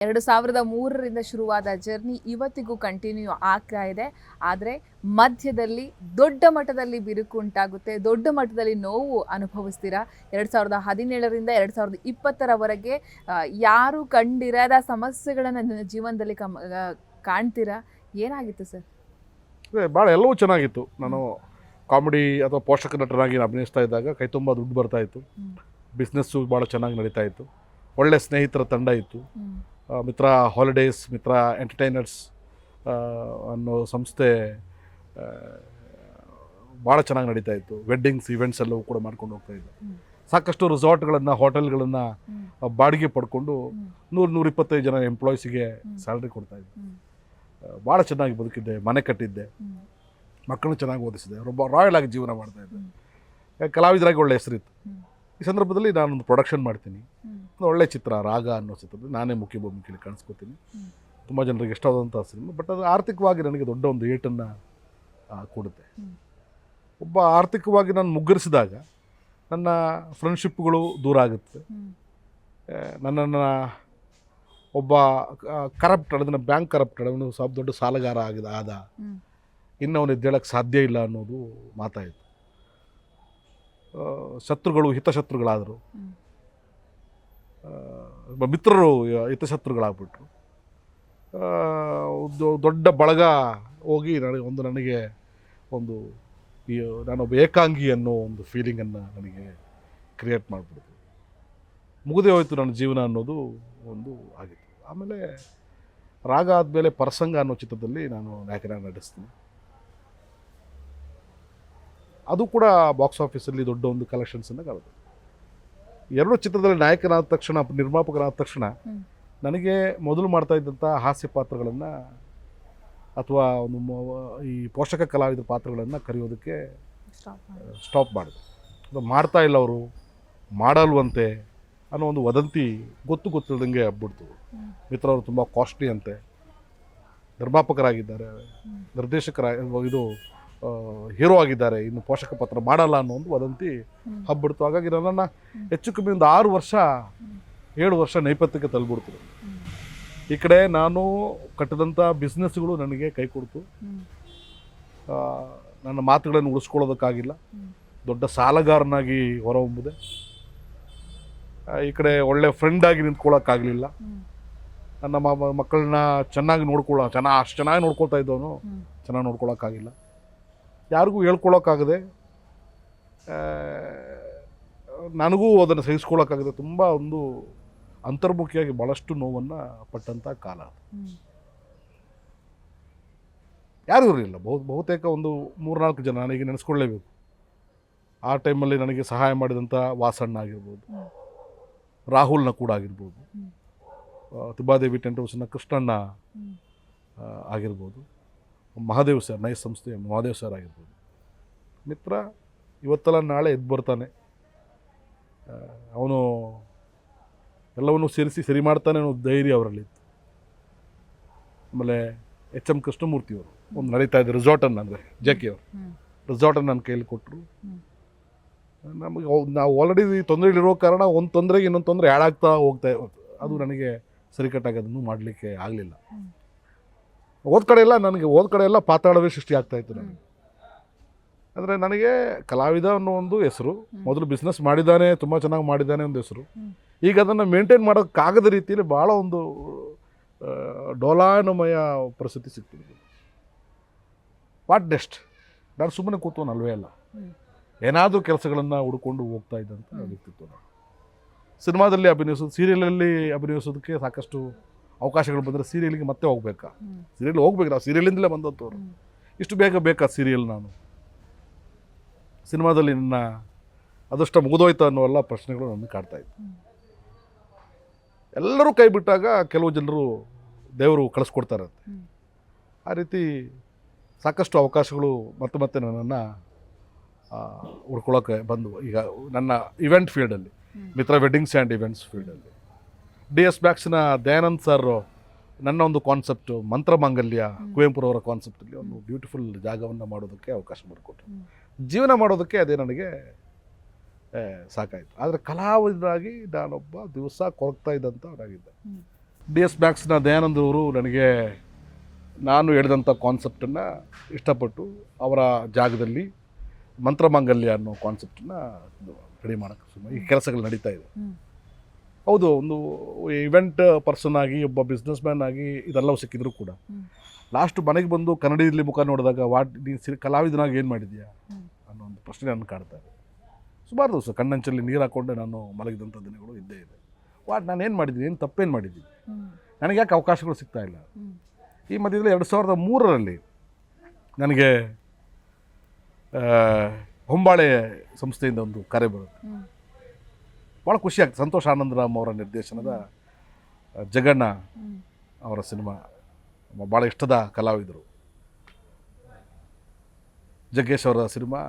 2003ರಿಂದ ಶುರುವಾದ ಜರ್ನಿ ಇವತ್ತಿಗೂ ಕಂಟಿನ್ಯೂ ಆಗ್ತಾ ಇದೆ. ಆದರೆ ಮಧ್ಯದಲ್ಲಿ ದೊಡ್ಡ ಮಟ್ಟದಲ್ಲಿ ಬಿರುಕು ಉಂಟಾಗುತ್ತೆ, ದೊಡ್ಡ ಮಟ್ಟದಲ್ಲಿ ನೋವು ಅನುಭವಿಸ್ತೀರಾ. 2017ರಿಂದ 2020ರವರೆಗೆ ಯಾರು ಕಂಡಿರದ ಸಮಸ್ಯೆಗಳನ್ನು ನನ್ನ ಜೀವನದಲ್ಲಿ ಕಾಣ್ತೀರಾ. ಏನಾಗಿತ್ತು ಸರ್? ಭಾಳ ಎಲ್ಲವೂ ಚೆನ್ನಾಗಿತ್ತು. ನಾನು ಕಾಮಿಡಿ ಅಥವಾ ಪೋಷಕ ನಟನಾಗಿ ಅಭಿನಯಿಸ್ತಾ ಇದ್ದಾಗ ಕೈ ತುಂಬ ದುಡ್ಡು ಬರ್ತಾ ಇತ್ತು. ಬಿಸ್ನೆಸ್ಸು ಭಾಳ ಚೆನ್ನಾಗಿ ನಡೀತಾ ಇತ್ತು. ಒಳ್ಳೆ ಸ್ನೇಹಿತರ ತಂಡ ಇತ್ತು. ಮಿತ್ರ ಹಾಲಿಡೇಸ್, ಮಿತ್ರ ಎಂಟರ್ಟೈನರ್ಸ್ ಅನ್ನೋ ಸಂಸ್ಥೆ ಭಾಳ ಚೆನ್ನಾಗಿ ನಡೀತಾ ಇತ್ತು. ವೆಡ್ಡಿಂಗ್ಸ್, ಇವೆಂಟ್ಸ್ ಎಲ್ಲವೂ ಕೂಡ ಮಾಡ್ಕೊಂಡು ಹೋಗ್ತಾ ಇದ್ದೆ. ಸಾಕಷ್ಟು ರೆಸಾರ್ಟ್ಗಳನ್ನು, ಹೋಟೆಲ್ಗಳನ್ನು ಬಾಡಿಗೆ ಪಡ್ಕೊಂಡು 100-125 ಜನ ಎಂಪ್ಲಾಯೀಸಿಗೆ ಸ್ಯಾಲ್ರಿ ಕೊಡ್ತಾಯಿದ್ದೆ. ಭಾಳ ಚೆನ್ನಾಗಿ ಬದುಕಿದ್ದೆ, ಮನೆ ಕಟ್ಟಿದ್ದೆ, ಮಕ್ಕಳನ್ನು ಚೆನ್ನಾಗಿ ಓದಿಸಿದೆ, ಒಬ್ಬ ರಾಯಲ್ ಆಗಿ ಜೀವನ ಮಾಡ್ತಾಯಿದ್ದೆ. ಕಲಾವಿದರಾಗಿ ಒಳ್ಳೆ ಹೆಸರಿತ್ತು. ಈ ಸಂದರ್ಭದಲ್ಲಿ ನಾನೊಂದು ಪ್ರೊಡಕ್ಷನ್ ಮಾಡ್ತೀನಿ. ಒಂದು ಒಳ್ಳೆ ಚಿತ್ರ, ರಾಗ ಅನ್ನೋ ಚಿತ್ರದಲ್ಲಿ ನಾನೇ ಮುಖ್ಯ ಭೂಮಿಕೆಯಲ್ಲಿ ಕಾಣಿಸ್ಕೋತೀನಿ. ತುಂಬ ಜನರಿಗೆ ಇಷ್ಟವಾದಂಥ ಸಿನಿಮಾ. ಬಟ್ ಅದು ಆರ್ಥಿಕವಾಗಿ ನನಗೆ ದೊಡ್ಡ ಒಂದು ಏಟನ್ನು ಕೊಡುತ್ತೆ. ಒಬ್ಬ ಆರ್ಥಿಕವಾಗಿ ನಾನು ಮುಗ್ಗರಿಸಿದಾಗ ನನ್ನ ಫ್ರೆಂಡ್ಶಿಪ್ಗಳು ದೂರ ಆಗುತ್ತೆ. ನನ್ನನ್ನು ಒಬ್ಬ ಕರಪ್ಟ್, ಅದನ್ನು ಬ್ಯಾಂಕ್ ಕರಪ್ಟ್, ಅವನು ಸ್ವಲ್ಪ ದೊಡ್ಡ ಸಾಲಗಾರ ಆದ ಇನ್ನು ಅವನು ಎದ್ದೇಳಕ್ಕೆ ಸಾಧ್ಯ ಇಲ್ಲ ಅನ್ನೋದು ಮಾತಾಯಿತು. ಶತ್ರುಗಳು ಹಿತಶತ್ರುಗಳಾದರು, ಮಿತ್ರರು ಹಿತಶತ್ರುಗಳಾಗ್ಬಿಟ್ರು. ದೊಡ್ಡ ಬಳಗ ಹೋಗಿ ನನಗೆ ಒಂದು ನಾನೊಬ್ಬ ಏಕಾಂಗಿ ಅನ್ನೋ ಒಂದು ಫೀಲಿಂಗನ್ನು ನನಗೆ ಕ್ರಿಯೇಟ್ ಮಾಡಿಬಿಡ್ತು. ಮುಗಿದೇ ಹೋಯಿತು ನನ್ನ ಜೀವನ ಅನ್ನೋದು ಒಂದು ಆಗಿತ್ತು. ಆಮೇಲೆ ರಾಗ ಆದಮೇಲೆ ಪರಸಂಗ ಅನ್ನೋ ಚಿತ್ರದಲ್ಲಿ ನಾನು ನಾಯಕನಾಗಿ ನಟಿಸ್ತೀನಿ. ಅದು ಕೂಡ ಬಾಕ್ಸ್ ಆಫೀಸಲ್ಲಿ ದೊಡ್ಡ ಒಂದು ಕಲೆಕ್ಷನ್ಸನ್ನು ಕಳೆದು. ಎರಡು ಚಿತ್ರದಲ್ಲಿ ನಾಯಕನಾದ ತಕ್ಷಣ, ನಿರ್ಮಾಪಕನಾದ ತಕ್ಷಣ ನನಗೆ ಮೊದಲು ಮಾಡ್ತಾ ಇದ್ದಂಥ ಹಾಸ್ಯ ಪಾತ್ರಗಳನ್ನು ಅಥವಾ ಒಂದು ಈ ಪೋಷಕ ಕಲಾವಿದರ ಪಾತ್ರಗಳನ್ನು ಕರೆಯೋದಕ್ಕೆ ಸ್ಟಾಪ್ ಮಾಡಿದೆ. ಅದು ಮಾಡ್ತಾ ಇಲ್ಲ, ಅವರು ಮಾಡಲ್ವಂತೆ ಅನ್ನೋ ಒಂದು ವದಂತಿ ಗೊತ್ತಿಲ್ಲದಂಗೆ ಹಬ್ಬಿಡ್ತು. ಮಿತ್ರವರು ತುಂಬ ಕಾಸ್ಟ್ಲಿ ಅಂತೆ, ನಿರ್ಮಾಪಕರಾಗಿದ್ದಾರೆ, ಇದು ಹೀರೋ ಆಗಿದ್ದಾರೆ, ಇನ್ನು ಪೋಷಕ ಪಾತ್ರ ಮಾಡಲ್ಲ ಅನ್ನೋ ಒಂದು ವದಂತಿ ಹಬ್ಬಿಡ್ತು. ಹಾಗಾಗಿ ನನ್ನನ್ನು ಹೆಚ್ಚು ಕಮ್ಮಿ ಒಂದು 6 ವರ್ಷ 7 ವರ್ಷ ನೈಪಥ್ಯಕ್ಕೆ ತಳ್ಳಿಬಿಡ್ತು. ಈ ಕಡೆ ನಾನು ಕಟ್ಟಿದಂಥ ಬಿಸ್ನೆಸ್ಗಳು ನನಗೆ ಕೈ ಕೊಡ್ತು. ನನ್ನ ಮಾತುಗಳನ್ನು ಉಳಿಸ್ಕೊಳ್ಳೋದಕ್ಕಾಗಿಲ್ಲ, ದೊಡ್ಡ ಸಾಲಗಾರನಾಗಿ ಹೊರಹೊಮ್ಮಿದೆ. ಈ ಕಡೆ ಒಳ್ಳೆ ಫ್ರೆಂಡಾಗಿ ನಿಂತ್ಕೊಳ್ಳೋಕ್ಕಾಗಲಿಲ್ಲ. ನನ್ನ ಮಕ್ಕಳನ್ನ ಚೆನ್ನಾಗಿ ಅಷ್ಟು ಚೆನ್ನಾಗಿ ನೋಡ್ಕೊಳ್ತಾ ಇದ್ದವನು ಚೆನ್ನಾಗಿ ನೋಡ್ಕೊಳ್ಳೋಕ್ಕಾಗಿಲ್ಲ. ಯಾರಿಗೂ ಹೇಳ್ಕೊಳ್ಳೋಕ್ಕಾಗದೆ, ನನಗೂ ಅದನ್ನು ಸಹಿಸ್ಕೊಳ್ಳೋಕ್ಕಾಗದೆ ತುಂಬ ಒಂದು ಅಂತರ್ಮುಖಿಯಾಗಿ ಭಾಳಷ್ಟು ನೋವನ್ನು ಪಟ್ಟಂಥ ಕಾಲ. ಯಾರೂ ಇರಲಿಲ್ಲ. ಬಹುತೇಕ ಒಂದು 3-4 ಜನ ನನಗೆ ನೆನೆಸ್ಕೊಳ್ಳೇಬೇಕು. ಆ ಟೈಮಲ್ಲಿ ನನಗೆ ಸಹಾಯ ಮಾಡಿದಂಥ ವಾಸಣ್ಣ ಆಗಿರ್ಬೋದು, ರಾಹುಲ್ನ ಕೂಡ ಆಗಿರ್ಬೋದು, ತಿಬ್ಬಾದೇವಿ ಟೆಂಟ್ ಹೌಸ್ನ ಕೃಷ್ಣಣ್ಣ ಆಗಿರ್ಬೋದು, ಮಹಾದೇವ್ ಸರ್, ನೈಸ್ ಸಂಸ್ಥೆ ಮಹಾದೇವ್ ಸರ್ ಆಗಿರ್ಬೋದು. ಮಿತ್ರ ಇವತ್ತೆಲ್ಲ ನಾಳೆ ಎದ್ದು ಬರ್ತಾನೆ, ಅವನು ಎಲ್ಲವನ್ನೂ ಸೇರಿಸಿ ಸರಿ ಮಾಡ್ತಾನೆ ಅನ್ನೋ ಧೈರ್ಯ ಅವರಲ್ಲಿತ್ತು. ಆಮೇಲೆ ಎಚ್ ಎಂ ಕೃಷ್ಣಮೂರ್ತಿಯವರು ಒಂದು ನಡೀತಾ ಇದ್ದ ರೆಸಾರ್ಟನ್ನು, ಅಂದರೆ JK ಅವರು ರೆಸಾರ್ಟನ್ನು ನನ್ನ ಕೈಯಲ್ಲಿ ಕೊಟ್ಟರು. ನಮಗೆ ನಾವು ಆಲ್ರೆಡಿ ತೊಂದರೆಗಳಿರೋ ಕಾರಣ ಒಂದು ತೊಂದರೆಗೆ ಇನ್ನೊಂದು ತೊಂದರೆ ಹಾಳಾಗ್ತಾ ಹೋಗ್ತಾ ಇತ್ತು. ಅದು ನನಗೆ ಸರಿಕಟ್ಟಾಗೋದನ್ನು ಮಾಡಲಿಕ್ಕೆ ಆಗಲಿಲ್ಲ. ಹೋದ ಕಡೆ ಎಲ್ಲ ಪಾತಾಳವೇ ಸೃಷ್ಟಿ ಆಗ್ತಾಯಿತ್ತು ನನಗೆ. ಅಂದರೆ ನನಗೆ ಕಲಾವಿದ ಅನ್ನೋ ಒಂದು ಹೆಸರು, ಮೊದಲು ಬಿಸ್ನೆಸ್ ಮಾಡಿದ್ದಾನೆ, ತುಂಬ ಚೆನ್ನಾಗಿ ಮಾಡಿದ್ದಾನೆ ಒಂದು ಹೆಸರು. ಈಗ ಅದನ್ನು ಮೇಂಟೈನ್ ಮಾಡೋಕ್ಕಾಗದ ರೀತಿಯಲ್ಲಿ ಭಾಳ ಒಂದು ಡೋಲಾಯನಮಯ ಪರಿಸ್ಥಿತಿ ಸಿಗ್ತಿದೆ. What next? ನಾನು ಸುಮ್ಮನೆ ಕೂತವನಲ್ವೇ ಅಲ್ಲ, ಏನಾದರೂ ಕೆಲಸಗಳನ್ನು ಹುಡ್ಕೊಂಡು ಹೋಗ್ತಾ ಇದ್ದಂಥ ವ್ಯಕ್ತಿತ್ವ ನಾನು. ಸಿನಿಮಾದಲ್ಲಿ ಅಭಿನಯಿಸೋದು, ಸೀರಿಯಲಲ್ಲಿ ಅಭಿನಯಿಸೋದಕ್ಕೆ ಸಾಕಷ್ಟು ಅವಕಾಶಗಳು ಬಂದರೆ ಸೀರಿಯಲ್ಗೆ ಮತ್ತೆ ಹೋಗ್ಬೇಕು. ನಾವು ಸೀರಿಯಲಿಂದಲೇ ಬಂದವರು. ಇಷ್ಟು ಬೇಗ ಬೇಕಾ ಸೀರಿಯಲ್? ನಾನು ಸಿನಿಮಾದಲ್ಲಿ ನನ್ನ ಅದಷ್ಟ ಮುಗಿದೋಯ್ತು ಅನ್ನೋ ಎಲ್ಲ ಪ್ರಶ್ನೆಗಳು ನನ್ನ ಕಾಡ್ತಾಯಿತ್ತು. ಎಲ್ಲರೂ ಕೈ ಬಿಟ್ಟಾಗ ಕೆಲವು ಜನರು ದೇವರು ಕಳಿಸ್ಕೊಡ್ತಾರಂತೆ. ಆ ರೀತಿ ಸಾಕಷ್ಟು ಅವಕಾಶಗಳು ಮತ್ತೆ ನನ್ನನ್ನು ಹುಡ್ಕೊಳ್ಳೋಕೆ ಬಂದು. ಈಗ ನನ್ನ ಇವೆಂಟ್ ಫೀಲ್ಡಲ್ಲಿ, ಮಿತ್ರ ವೆಡ್ಡಿಂಗ್ಸ್ ಆ್ಯಂಡ್ ಇವೆಂಟ್ಸ್ ಫೀಲ್ಡಲ್ಲಿ, DS ಬ್ಯಾಕ್ಸ್ನ ದಯಾನಂದ್ ಸರ್ ನನ್ನ ಒಂದು ಕಾನ್ಸೆಪ್ಟು ಮಂತ್ರಮಾಂಗಲ್ಯ, ಕುವೆಂಪುರವರ ಕಾನ್ಸೆಪ್ಟಲ್ಲಿ ಒಂದು ಬ್ಯೂಟಿಫುಲ್ ಜಾಗವನ್ನು ಮಾಡೋದಕ್ಕೆ ಅವಕಾಶ ಮಾಡಿಕೊಟ್ರು. ಜೀವನ ಮಾಡೋದಕ್ಕೆ ಅದೇ ನನಗೆ ಸಾಕಾಯಿತು. ಆದರೆ ಕಲಾವಿದರಾಗಿ ನಾನೊಬ್ಬ ದಿವಸ ಕೊರಗ್ತಾ ಇದ್ದಂಥವನಾಗಿದ್ದೆ. DS ಮ್ಯಾಕ್ಸ್ನ ದಯಾನಂದ್ ಅವರು ನನಗೆ ನಾನು ಹೇಳಿದಂಥ ಕಾನ್ಸೆಪ್ಟನ್ನು ಇಷ್ಟಪಟ್ಟು ಅವರ ಜಾಗದಲ್ಲಿ ಮಂತ್ರಮಾಂಗಲ್ಯ ಅನ್ನೋ ಕಾನ್ಸೆಪ್ಟನ್ನು ರೆಡಿ ಮಾಡೋಕ್ಕೆ ಸುಮ್ಮನೆ ಈ ಕೆಲಸಗಳು ನಡೀತಾ ಇದೆ. ಹೌದು, ಒಂದು ಇವೆಂಟ್ ಪರ್ಸನ್ ಆಗಿ ಒಬ್ಬ ಬಿಸ್ನೆಸ್ ಮ್ಯಾನ್ ಆಗಿ ಇದೆಲ್ಲವೂ ಸಿಕ್ಕಿದ್ರು ಕೂಡ ಲಾಸ್ಟ್ ಮನೆಗೆ ಬಂದು ಕನ್ನಡಿಯಲ್ಲಿ ಮುಖ ನೋಡಿದಾಗ ನೀನು ಕಲಾವಿದನಾಗಿ ಏನು ಮಾಡಿದ್ಯಾ ಅನ್ನೋ ಒಂದು ಪ್ರಶ್ನೆ ನನ್ನ ಕಾಡ್ತಾ ಇದೆ. ಸುಮಾರು ದಿವಸ ಕಣ್ಣಂಚಲ್ಲಿ ನೀರು ಹಾಕ್ಕೊಂಡೆ ನಾನು ಮಲಗಿದಂಥ ದಿನಗಳು ಇದ್ದೇ ಇದೆ. ನಾನು ಏನು ಮಾಡಿದ್ದೀನಿ, ಏನು ತಪ್ಪೇನು ಮಾಡಿದ್ದೀನಿ, ನನಗೆ ಯಾಕೆ ಅವಕಾಶಗಳು ಸಿಗ್ತಾ ಇಲ್ಲ. ಈ ಮಧ್ಯದಲ್ಲಿ 2003ರಲ್ಲಿ ನನಗೆ ಹೊಂಬಾಳೆ ಸಂಸ್ಥೆಯಿಂದ ಒಂದು ಕರೆ ಬರುತ್ತೆ. ಭಾಳ ಖುಷಿ ಆಗ್ತದೆ. ಸಂತೋಷ್ ಆನಂದರಾಮ್ ಅವರ ನಿರ್ದೇಶನದ ಜಗಣ್ಣ ಅವರ ಸಿನಿಮಾ, ಭಾಳ ಇಷ್ಟದ ಕಲಾವಿದರು. ಜಗ್ಗೇಶ್ ಅವರ ಸಿನಿಮಾ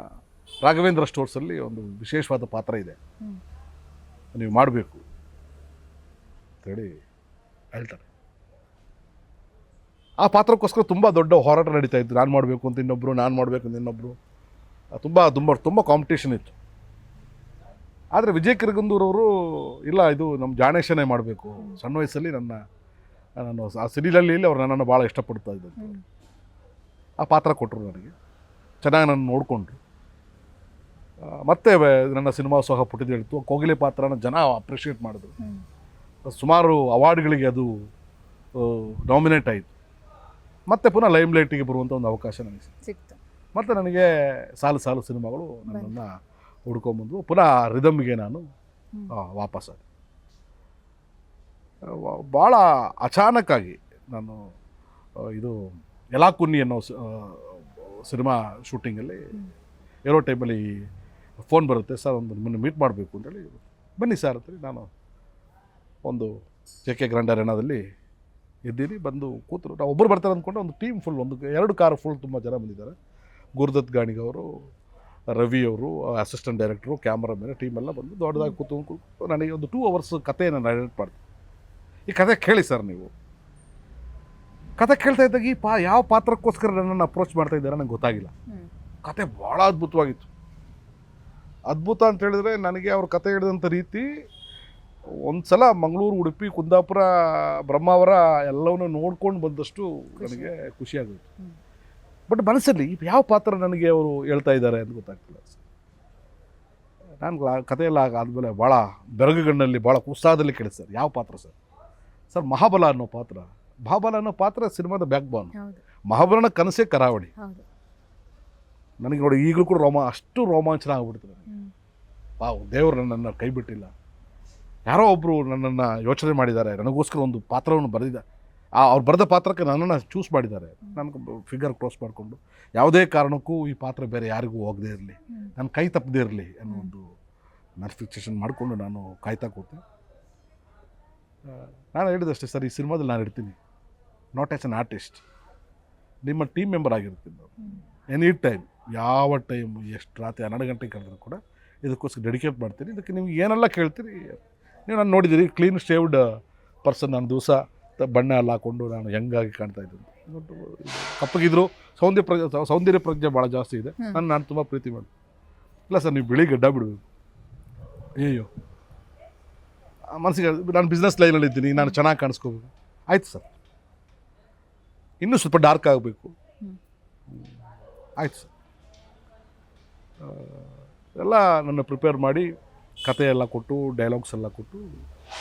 ರಾಘವೇಂದ್ರ ಸ್ಟೋರ್ಸಲ್ಲಿ ಒಂದು ವಿಶೇಷವಾದ ಪಾತ್ರ ಇದೆ, ನೀವು ಮಾಡಬೇಕು ಅಂತೇಳಿ ಹೇಳ್ತಾರೆ. ಆ ಪಾತ್ರಕ್ಕೋಸ್ಕರ ತುಂಬ ದೊಡ್ಡ ಹೋರಾಟ ನಡೀತಾ ಇತ್ತು. ನಾನು ಮಾಡಬೇಕು ಅಂತ ಇನ್ನೊಬ್ಬರು, ನಾನು ಮಾಡಬೇಕು ಅಂತ ಇನ್ನೊಬ್ಬರು, ತುಂಬ ತುಂಬ ತುಂಬ ಕಾಂಪಿಟೇಷನ್ ಇತ್ತು. ಆದರೆ ವಿಜಯ್ ಕಿರಗಂದೂರವರು ಇಲ್ಲ, ಇದು ನಮ್ಮ ಜಾಣೇಶನೇ ಮಾಡಬೇಕು. ಸಣ್ಣ ವಯಸ್ಸಲ್ಲಿ ನಾನು ಆ ಸಿರಿಲಲ್ಲಿ ಅವ್ರು ನನ್ನನ್ನು ಭಾಳ ಇಷ್ಟಪಡ್ತಾ ಇದ್ದಂತೆ. ಆ ಪಾತ್ರ ಕೊಟ್ಟರು ನನಗೆ, ಚೆನ್ನಾಗಿ ನನ್ನ ನೋಡಿಕೊಂಡ್ರು. ಮತ್ತೆ ನನ್ನ ಸಿನಿಮಾ ಸಹ ಪುಟ್ಟಿದ್ದು ಹೇಳ್ತು. ಕೋಗಿಲೆ ಪಾತ್ರನ ಜನ ಅಪ್ರಿಷಿಯೇಟ್ ಮಾಡಿದ್ರು. ಸುಮಾರು ಅವಾರ್ಡ್ಗಳಿಗೆ ಅದು ನಾಮಿನೇಟ್ ಆಯಿತು. ಮತ್ತೆ ಪುನಃ ಲೈಮ್ ಲೈಟಿಗೆ ಬರುವಂಥ ಒಂದು ಅವಕಾಶ ನನಗೆ ಸಿಕ್ತು. ಮತ್ತು ನನಗೆ ಸಾಲು ಸಿನಿಮಾಗಳು ನನ್ನನ್ನು ಹುಡ್ಕೊಂಬಂದು ಪುನಃ ರಿದಮ್ಗೆ ನಾನು ವಾಪಸ್ಸಾದೆ. ಭಾಳ ಅಚಾನಕ್ಕಾಗಿ ನಾನು ಇದು ಯಲಾಕುನ್ನಿ ಅನ್ನೋ ಸಿನಿಮಾ ಶೂಟಿಂಗಲ್ಲಿ ಇರೋ ಟೈಮಲ್ಲಿ ಫೋನ್ ಬರುತ್ತೆ, ಸರ್ ಒಂದು ನಿಮ್ಮನ್ನು ಮೀಟ್ ಮಾಡಬೇಕು ಅಂತೇಳಿ. ಬನ್ನಿ ಸರ್ ಅಂತೇಳಿ ನಾನು ಒಂದು JK ಗ್ರ್ಯಾಂಡ್ ಅರೇನಾದಲ್ಲಿ ಇದ್ದೀನಿ. ಬಂದು ಕೂತರು. ನಾವು ಒಬ್ಬರು ಬರ್ತಾರೆ ಅಂದ್ಕೊಂಡು ಒಂದು ಟೀಮ್ ಫುಲ್, ಒಂದು 2 ಕಾರ್ ಫುಲ್ ತುಂಬ ಜನ ಬಂದಿದ್ದಾರೆ. ಗುರುದತ್ ಗಾಣಿಗವರು, ರವಿ ಅವರು, ಅಸಿಸ್ಟೆಂಟ್ ಡೈರೆಕ್ಟ್ರು, ಕ್ಯಾಮ್ರಾಮನ್, ಟೀಮೆಲ್ಲ ಬಂದು ದೊಡ್ಡದಾಗಿ ಕೂತು ನನಗೆ ಒಂದು 2 ಅವರ್ಸ್ ಕಥೆಯನ್ನು ನರೇಟ್ ಮಾಡ್ತೀನಿ. ಈ ಕಥೆ ಕೇಳಿ ಸರ್ ನೀವು. ಕಥೆ ಕೇಳ್ತಾ ಇದ್ದಾಗ ಯಾವ ಪಾತ್ರಕ್ಕೋಸ್ಕರ ನನ್ನನ್ನು ಅಪ್ರೋಚ್ ಮಾಡ್ತಾ ಇದ್ದಾರೆ ನನಗೆ ಗೊತ್ತಾಗಿಲ್ಲ. ಕತೆ ಭಾಳ ಅದ್ಭುತವಾಗಿತ್ತು. ಅದ್ಭುತ ಅಂತ ಹೇಳಿದ್ರೆ ನನಗೆ ಅವ್ರ ಕತೆ ಹೇಳಿದಂಥ ರೀತಿ ಒಂದು ಸಲ ಮಂಗಳೂರು, ಉಡುಪಿ, ಕುಂದಾಪುರ, ಬ್ರಹ್ಮಾವರ ಎಲ್ಲವನ್ನೂ ನೋಡ್ಕೊಂಡು ಬಂದಷ್ಟು ನನಗೆ ಖುಷಿಯಾಗೋಯ್ತು. ಬಟ್ ಮನಸ್ಸಲ್ಲಿ ಯಾವ ಪಾತ್ರ ನನಗೆ ಅವರು ಹೇಳ್ತಾ ಇದ್ದಾರೆ ಅಂತ ಗೊತ್ತಾಗ್ತಿಲ್ಲ. ನಾನು ಕಥೆಯೆಲ್ಲ ಆದಮೇಲೆ ಭಾಳ ಬೆರಗುಗಣ್ಣಲ್ಲಿ ಭಾಳ ಉತ್ಸಾಹದಲ್ಲಿ ಕೇಳಿಸ್ತಾರೆ, ಯಾವ ಪಾತ್ರ ಸರ್ ಮಹಾಬಲ ಅನ್ನೋ ಪಾತ್ರ. ಮಹಾಬಲ ಅನ್ನೋ ಪಾತ್ರ ಸಿನಿಮಾದ ಬ್ಯಾಕ್ ಬೋನ್. ಮಹಾಬಲನ ಕನಸೇ ಕರಾವಳಿ. ನನಗೆ ನೋಡಿ ಈಗಲೂ ಕೂಡ ಅಷ್ಟು ರೋಮಾಂಚನ ಆಗ್ಬಿಡ್ತದೆ. ದೇವರು ನನ್ನನ್ನು ಕೈ ಬಿಟ್ಟಿಲ್ಲ. ಯಾರೋ ಒಬ್ಬರು ನನ್ನನ್ನು ಯೋಚನೆ ಮಾಡಿದ್ದಾರೆ, ನನಗೋಸ್ಕರ ಒಂದು ಪಾತ್ರವನ್ನು ಬರೆದಿದ್ದಾರೆ. ಅವ್ರು ಬರೆದ ಪಾತ್ರಕ್ಕೆ ನನ್ನನ್ನು ಚೂಸ್ ಮಾಡಿದ್ದಾರೆ. ನನಗೆ ಫಿಗರ್ ಕ್ರಾಸ್ ಮಾಡಿಕೊಂಡು ಯಾವುದೇ ಕಾರಣಕ್ಕೂ ಈ ಪಾತ್ರ ಬೇರೆ ಯಾರಿಗೂ ಹೋಗದೇ ಇರಲಿ, ನನ್ನ ಕೈ ತಪ್ಪದೇ ಇರಲಿ ಅನ್ನೋ ಒಂದು ನಾನು ಫಿಕ್ಸೇಷನ್ ಮಾಡಿಕೊಂಡು ನಾನು ಕಾಯ್ತಾ ಕೂತೆ. ನಾನು ಹೇಳಿದಷ್ಟೇ, ಸರ್ ಈ ಸಿನಿಮಾದಲ್ಲಿ ನಾನು ಇರ್ತೀನಿ, ನಾಟ್ ಆ್ಯಸ್ ಅನ್ ಆರ್ಟಿಸ್ಟ್, ನಿಮ್ಮ ಟೀಮ್ ಮೆಂಬರ್ ಆಗಿರ್ತೀನಿ ನಾನು. ಎನಿ ಟೈಮ್, ಯಾವ ಟೈಮ್, ಎಷ್ಟು ರಾತ್ರಿ 12 ಗಂಟೆಗೆ ಕರೆದ್ರು ಕೂಡ ಇದಕ್ಕೋಸ್ಕರ ಡೆಡಿಕೇಟ್ ಮಾಡ್ತೀನಿ. ಇದಕ್ಕೆ ನಿಮ್ಗೆ ಏನೆಲ್ಲ ಕೇಳ್ತೀರಿ ನೀವು ನಾನು ನೋಡಿದ್ದೀರಿ. Clean shaved person. ನಾನು ದಿವಸ ಬಣ್ಣ ಎಲ್ಲ ಹಾಕ್ಕೊಂಡು ನಾನು ಹೆಂಗಾಗಿ ಕಾಣ್ತಾ ಇದ್ದೀನಿ. ಕಪ್ಪಗಿದ್ರು ಸೌಂದರ್ಯ ಪ್ರಜ್ಞೆ ಭಾಳ ಜಾಸ್ತಿ ಇದೆ. ನಾನು ತುಂಬ ಪ್ರೀತಿ ಮಾಡಿ. ಇಲ್ಲ ಸರ್, ನೀವು ಬಿಳಿ ಗಡ್ಡ ಬಿಡಬೇಕು. ಅಯ್ಯೋ, ಮನಸ್ಸಿಗೆ ನಾನು ಬಿಸ್ನೆಸ್ ಲೈನಲ್ಲಿ ಇದ್ದೀನಿ, ನಾನು ಚೆನ್ನಾಗಿ ಕಾಣಿಸ್ಕೋಬೇಕು. ಆಯ್ತು ಸರ್, ಇನ್ನೂ ಸ್ವಲ್ಪ ಡಾರ್ಕ್ ಆಗಬೇಕು. ಆಯ್ತು ಸರ್. ಎಲ್ಲ ನನ್ನ ಪ್ರಿಪೇರ್ ಮಾಡಿ ಕತೆ ಎಲ್ಲ ಕೊಟ್ಟು, ಡೈಲಾಗ್ಸ್ ಎಲ್ಲ ಕೊಟ್ಟು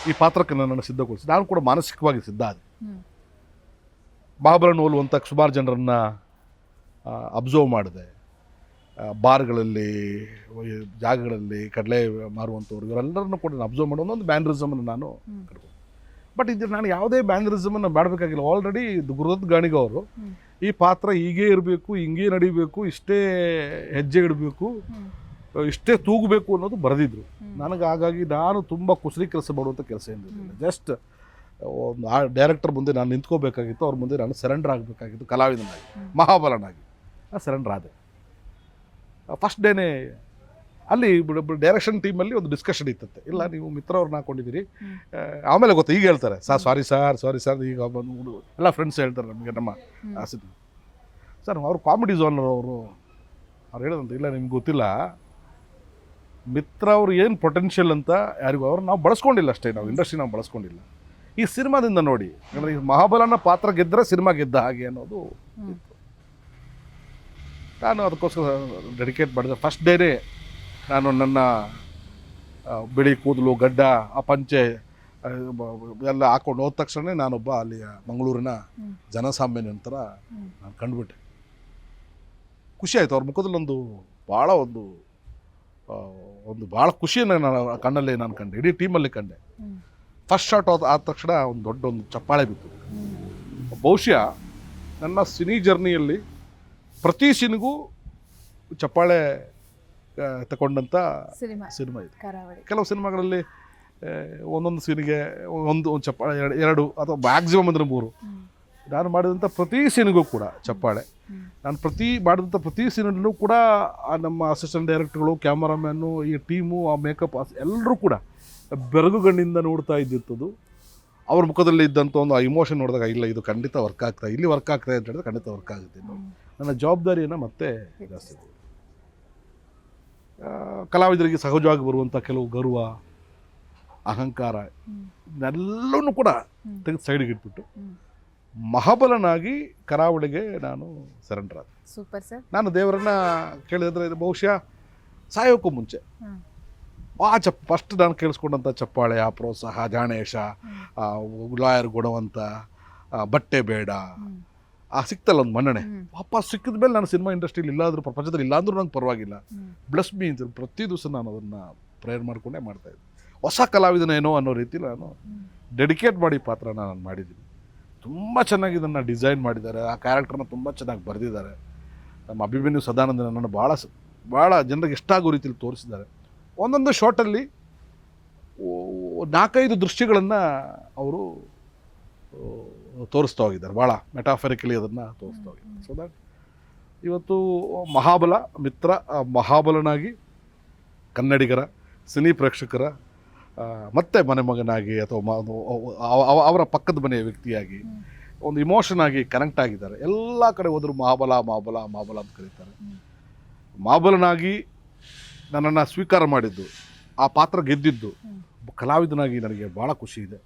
ಈ ಪಾತ್ರಕ್ಕೆ ನನ್ನನ್ನು ಸಿದ್ಧಗೊಳಿಸಿ ನಾನು ಕೂಡ ಮಾನಸಿಕವಾಗಿ ಸಿದ್ಧ ಆದೆ. ಮಹಾಬಲನ ಹೋಲುವಂಥ ಸುಮಾರು ಜನರನ್ನು ಅಬ್ಸರ್ವ್ ಮಾಡಿದೆ. ಬಾರ್ಗಳಲ್ಲಿ, ಜಾಗಗಳಲ್ಲಿ ಕಡಲೆ ಮಾರುವಂಥವ್ರು, ಇವರೆಲ್ಲರನ್ನು ಕೂಡ ನಾನು ಅಬ್ಸರ್ವ್ ಮಾಡೋ ಒಂದು ಮ್ಯಾನರಿಸಮನ್ನು ನಾನು ಕಟ್ಕೊಂಡು. ಬಟ್ ಇದು ನಾನು ಯಾವುದೇ ಮ್ಯಾನರಿಸಮನ್ನು ಮಾಡಬೇಕಾಗಿಲ್ಲ. ಆಲ್ರೆಡಿ ಗುರುದತ್ ಗಾಣಿಗ ಅವರು ಈ ಪಾತ್ರ ಹೀಗೇ ಇರಬೇಕು, ಹಿಂಗೇ ನಡಿಬೇಕು, ಇಷ್ಟೇ ಹೆಜ್ಜೆ ಇಡಬೇಕು, ಇಷ್ಟೇ ತೂಗಬೇಕು ಅನ್ನೋದು ಬರೆದಿದ್ರು. ನನಗೆ ಹಾಗಾಗಿ ನಾನು ತುಂಬ ಕುಸರಿ ಕೆಲಸ ಮಾಡುವಂಥ ಕೆಲಸ ಏನಿರಲಿಲ್ಲ. ಜಸ್ಟ್ ಒಂದು ಡೈರೆಕ್ಟರ್ ಮುಂದೆ ನಾನು ನಿಂತ್ಕೋಬೇಕಾಗಿತ್ತು, ಅವ್ರ ಮುಂದೆ ನಾನು ಸರೆಂಡರ್ ಆಗಬೇಕಾಗಿತ್ತು, ಕಲಾವಿದನಾಗಿ, ಮಹಾಬಲನಾಗಿ. ನಾನು ಸರೆಂಡರ್ ಆದೆ. ಫಸ್ಟ್ ಡೇನೇ ಅಲ್ಲಿ ಡೈರೆಕ್ಷನ್ ಟೀಮಲ್ಲಿ ಒಂದು ಡಿಸ್ಕಷನ್ ಇತ್ತಂತೆ. ಇಲ್ಲ, ನೀವು ಮಿತ್ರವ್ರನ್ನ ಹಾಕೊಂಡಿದ್ದೀರಿ. ಆಮೇಲೆ ಗೊತ್ತಾ, ಈಗ ಹೇಳ್ತಾರೆ, ಸಾರಿ ಸರ್ ಈಗ ಬಂದು ಎಲ್ಲ ಫ್ರೆಂಡ್ಸ್ ಹೇಳ್ತಾರೆ ನಮಗೆ, ನಮ್ಮ ಸರ್ ಅವರು ಕಾಮಿಡಿ ಝೋನರ್ ಅವ್ರು ಹೇಳಿದಂತೆ. ಇಲ್ಲ, ನಿಮ್ಗೆ ಗೊತ್ತಿಲ್ಲ, ಮಿತ್ರ ಅವ್ರು ಏನು ಪೊಟೆನ್ಷಿಯಲ್ ಅಂತ ಯಾರಿಗೂ ಅವ್ರು ನಾವು ಬಳಸ್ಕೊಂಡಿಲ್ಲ ಅಷ್ಟೇ. ನಾವು ಇಂಡಸ್ಟ್ರಿ ನಾವು ಬಳಸ್ಕೊಂಡಿಲ್ಲ. ಈ ಸಿನಿಮಾದಿಂದ ನೋಡಿ, ಯಾಕಂದರೆ ಈ ಮಹಾಬಲನ ಪಾತ್ರ ಗೆದ್ದರೆ ಸಿನಿಮಾ ಗೆದ್ದ ಹಾಗೆ ಅನ್ನೋದು ಇತ್ತು. ನಾನು ಅದಕ್ಕೋಸ್ಕರ ಡೆಡಿಕೇಟ್ ಮಾಡಿದೆ. ಫಸ್ಟ್ ಡೇನೇ ನಾನು ನನ್ನ ಬಿಳಿ ಕೂದಲು, ಗಡ್ಡ, ಆ ಪಂಚೆ ಎಲ್ಲ ಹಾಕೊಂಡು ಹೋದ ತಕ್ಷಣ ನಾನೊಬ್ಬ ಅಲ್ಲಿಯ ಮಂಗಳೂರಿನ ಜನಸಾಮಾನ್ಯ ನಂತರ ನಾನು ಕಂಡುಬಿಟ್ಟೆ. ಖುಷಿ ಆಯಿತು. ಅವ್ರ ಮುಖದಲ್ಲಿ ಒಂದು ಭಾಳ ಖುಷಿಯನ್ನು ನಾನು ಕಣ್ಣಲ್ಲಿ ನಾನು ಕಂಡೆ, ಇಡೀ ಟೀಮಲ್ಲಿ ಕಂಡೆ. ಫಸ್ಟ್ ಶಾಟ್ ಆದ ತಕ್ಷಣ ಒಂದು ಚಪ್ಪಾಳೆ ಬಿತ್ತು. ಬಹುಶಃ ನನ್ನ ಸಿನಿ ಜರ್ನಿಯಲ್ಲಿ ಪ್ರತಿ ಸೀನಿಗೂ ಚಪ್ಪಾಳೆ ತಗೊಂಡಂಥ ಸಿನಿಮಾ ಇದು. ಕೆಲವು ಸಿನಿಮಾಗಳಲ್ಲಿ ಒಂದೊಂದು ಸೀನಿಗೆ ಒಂದು ಚಪ್ಪಾಳೆ, ಎರಡು ಅಥವಾ ಮ್ಯಾಕ್ಸಿಮಮ್ ಅಂದರೆ 3. ನಾನು ಮಾಡಿದಂಥ ಪ್ರತಿ ಸೀನಿಗೂ ಕೂಡ ಚಪ್ಪಾಳೆ. ನಾನು ಮಾಡಿದಂಥ ಪ್ರತಿ ಸೀನಲ್ಲೂ ಕೂಡ ನಮ್ಮ ಅಸಿಸ್ಟೆಂಟ್ ಡೈರೆಕ್ಟರ್ಗಳು, ಕ್ಯಾಮರಾಮ್ಯಾನು, ಈ ಟೀಮು, ಆ ಮೇಕಪ್ ಎಲ್ಲರೂ ಕೂಡ ಬೆರಗುಗಣ್ಣಿಂದ ನೋಡ್ತಾ ಇದ್ದಿತ್ತದು. ಅವ್ರ ಮುಖದಲ್ಲಿ ಇದ್ದಂಥ ಒಂದು ಆ ಇಮೋಷನ್ ನೋಡಿದಾಗ ಇಲ್ಲ ಇದು ಖಂಡಿತ ವರ್ಕ್ ಆಗ್ತದೆ, ಇಲ್ಲಿ ವರ್ಕ್ ಆಗ್ತದೆ ಅಂತ ಹೇಳಿದ್ರೆ ಖಂಡಿತ ವರ್ಕ್ ಆಗುತ್ತೆ. ನನ್ನ ಜವಾಬ್ದಾರಿಯನ್ನು ಮತ್ತೆ ಜಾಸ್ತಿ ಕಲಾವಿದರಿಗೆ ಸಹಜವಾಗಿ ಬರುವಂಥ ಕೆಲವು ಗರ್ವ, ಅಹಂಕಾರ ಇದೆಲ್ಲವೂ ಕೂಡ ತೆಗೆದು ಸೈಡಿಗೆ ಇಟ್ಬಿಟ್ಟು ಮಹಾಬಲನಾಗಿ ಕರಾವಳಿಗೆ ನಾನು ಸರೆಂಡರ್ ಆದೆ. Super sir. ನಾನು ದೇವರನ್ನ ಕೇಳಿದ್ರೆ ಬಹುಶಃ ಸಾಯೋಕ್ಕೂ ಮುಂಚೆ ಫಸ್ಟ್ ನಾನು ಕೇಳಿಸ್ಕೊಂಡಂಥ ಚಪ್ಪಾಳೆ, ಆ ಪ್ರೋತ್ಸಾಹ, ಜಾಣೇಶ, ಲಾಯರ್ ಗುಣವಂತ, ಬಟ್ಟೆ ಬೇಡ, ಆ ಸಿಕ್ತಲ್ಲ ಒಂದು ಮನ್ನಣೆ, ವಾಪಸ್ ಸಿಕ್ಕಿದ ಮೇಲೆ ನಾನು ಸಿನಿಮಾ ಇಂಡಸ್ಟ್ರಿಯಲ್ಲಿ ಇಲ್ಲಾದರೂ ಪ್ರಪಂಚದಲ್ಲಿ ಇಲ್ಲಾಂದ್ರೂ ನಂಗೆ ಪರವಾಗಿಲ್ಲ, ಬ್ಲೆಸ್ ಮೀ ಅಂತ ಪ್ರತಿ ದಿವಸ ನಾನು ಅದನ್ನು ಪ್ರೇಯರ್ ಮಾಡಿಕೊಂಡೇ ಮಾಡ್ತಾಯಿದ್ದೆ. ಹೊಸ ಕಲಾವಿದನೇನೋ ಅನ್ನೋ ರೀತಿ ನಾನು ಡೆಡಿಕೇಟ್ ಮಾಡಿ ಪಾತ್ರನ ನಾನು ಮಾಡಿದ್ದೀನಿ. ತುಂಬ ಚೆನ್ನಾಗಿ ಇದನ್ನು ಡಿಸೈನ್ ಮಾಡಿದ್ದಾರೆ. ಆ ಕ್ಯಾರೆಕ್ಟರ್ನ ತುಂಬ ಚೆನ್ನಾಗಿ ಬರೆದಿದ್ದಾರೆ. ನಮ್ಮ ಅಭಿಮನ್ಯು ಸದಾನಂದ ನನ್ನನ್ನು ಭಾಳ ಜನರಿಗೆ ಇಷ್ಟಾಗೋ ರೀತಿಯಲ್ಲಿ ತೋರಿಸಿದ್ದಾರೆ. ಒಂದೊಂದು ಶಾರ್ಟಲ್ಲಿ 4-5 ದೃಶ್ಯಗಳನ್ನು ಅವರು ತೋರಿಸ್ತಾ ಹೋಗಿದ್ದಾರೆ. ಭಾಳ ಮೆಟಾಫರಿಕಲಿ ಅದನ್ನು ತೋರಿಸ್ತಾ ಹೋಗಿದ್ದಾರೆ. ಸೊ ದಟ್ ಇವತ್ತು ಮಹಾಬಲ ಮಿತ್ರ, ಮಹಾಬಲನಾಗಿ ಕನ್ನಡಿಗರ, ಸಿನಿ ಪ್ರೇಕ್ಷಕರ ಮತ್ತೆ ಮನೆ ಮಗನಾಗಿ ಅಥವಾ ಅವರ ಪಕ್ಕದ ಮನೆಯ ವ್ಯಕ್ತಿಯಾಗಿ ಒಂದು ಇಮೋಷನ್ ಆಗಿ ಕನೆಕ್ಟ್ ಆಗಿದ್ದಾರೆ. ಎಲ್ಲ ಕಡೆ ಹೋದರೂ ಮಹಾಬಲ ಮಹಾಬಲ ಮಹಾಬಲ ಅಂತ ಕರೀತಾರೆ. ಮಹಾಬಲನಾಗಿ ನನ್ನನ್ನು ಸ್ವೀಕಾರ ಮಾಡಿದ್ದು, ಆ ಪಾತ್ರ ಗೆದ್ದಿದ್ದು ಕಲಾವಿದನಾಗಿ ನನಗೆ ಭಾಳ ಖುಷಿ ಇದೆ.